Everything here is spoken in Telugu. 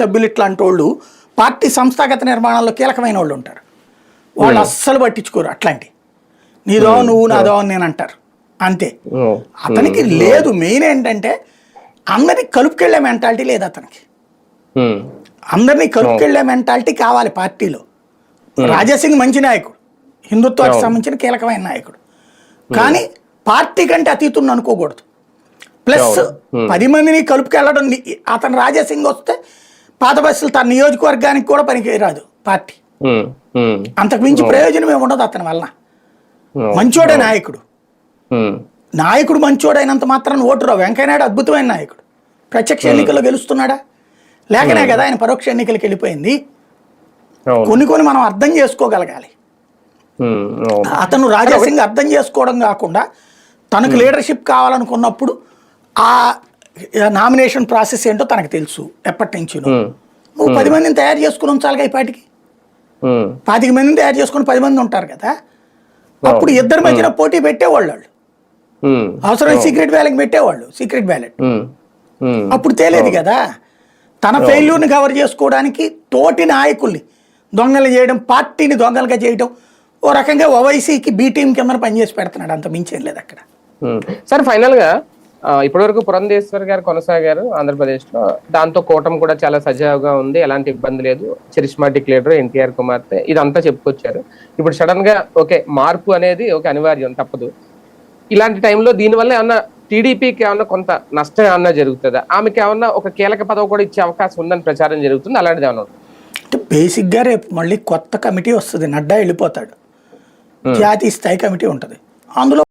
సభ్యులు ఇట్లాంటి వాళ్ళు పార్టీ సంస్థాగత నిర్మాణంలో కీలకమైన వాళ్ళు ఉంటారు. వాళ్ళు అస్సలు పట్టించుకోరు అట్లాంటి. నీదో నువ్వు నాదో అని నేను అంటారు అంతే. అతనికి లేదు. మెయిన్ ఏంటంటే అందరినీ కలుపుకెళ్లే మెంటాలిటీ లేదు అతనికి. అందరినీ కలుపుకెళ్లే మెంటాలిటీ కావాలి పార్టీలో. రాజాసింగ్ మంచి నాయకుడు, హిందుత్వానికి సంబంధించిన కీలకమైన నాయకుడు, కానీ పార్టీ కంటే అతీతుని అనుకోకూడదు. ప్లస్ 10 మందిని కలుపుకెళ్ళడం. అతను రాజాసింగ్ వస్తే పాత బస్సులు తన నియోజకవర్గానికి కూడా పనికి రాదు పార్టీ. అంతకు మించి ప్రయోజనం ఏమి ఉండదు అతని వల్ల. మంచోడే నాయకుడు. నాయకుడు మంచోడైనంత మాత్రం ఓటు రావు. వెంకయ్యనాయుడు అద్భుతమైన నాయకుడు. ప్రత్యక్ష ఎన్నికల్లో గెలుస్తున్నాడా? లేకనే కదా ఆయన పరోక్ష ఎన్నికలకు వెళ్ళిపోయింది. కొన్ని మనం అర్థం చేసుకోగలగాలి. అతను రాజాసింగ్ అర్థం చేసుకోవడం కాకుండా తనకు లీడర్షిప్ కావాలనుకున్నప్పుడు ఆ నామినేషన్ ప్రాసెస్ ఏంటో తనకు తెలుసు ఎప్పటి నుంచి. నువ్వు 10 మందిని తయారు చేసుకుని ఉంచాలిగా. ఈ పాటికి 25 మందిని తయారు చేసుకుని 10 మంది ఉంటారు కదా. అప్పుడు ఇద్దరి మధ్యన పోటీ పెట్టేవాళ్ళు. అవసరం సీక్రెట్ బ్యాలెట్ పెట్టేవాళ్ళు. సీక్రెట్ బ్యాలెట్ అప్పుడు తేలేదు కదా. తన ఫెయిల్యూర్ని కవర్ చేసుకోవడానికి తోటి నాయకుల్ని దొంగలు చేయడం, పార్టీని దొంగలుగా చేయడం, ఓ రకంగా ఓవైసీకి బి టీం కింద పనిచేసి పెడుతున్నాడు. అంత మించేం లేదు అక్కడ. సార్ ఫైనల్ గా ఇప్పటివరకు పురంధేశ్వర్ గారు కొనసాగారు ఆంధ్రప్రదేశ్లో. దాంతో కూటమి కూడా చాలా సజావుగా ఉంది, ఎలాంటి ఇబ్బంది లేదు. చరిస్మాటిక్ లీడర్ ఎన్టీఆర్ కుమార్తె, ఇదంతా చెప్పుకొచ్చారు. ఇప్పుడు సడన్ గా ఓకే మార్పు అనేది ఒక అనివార్యం, తప్పదు. ఇలాంటి టైంలో దీనివల్ల ఏమన్నా టీడీపీకి ఏమన్నా కొంత నష్టం ఏమన్నా జరుగుతుందా? ఆమెకి ఏమన్నా ఒక కీలక పదవి కూడా ఇచ్చే అవకాశం ఉందని ప్రచారం జరుగుతుంది. అలాంటిది ఏమన్నా అంటే బేసిక్గా రేపు మళ్ళీ కొత్త కమిటీ వస్తుంది. నడ్డా వెళ్ళిపోతాడు. జాతీయ స్థాయి కమిటీ ఉంటుంది. అందులో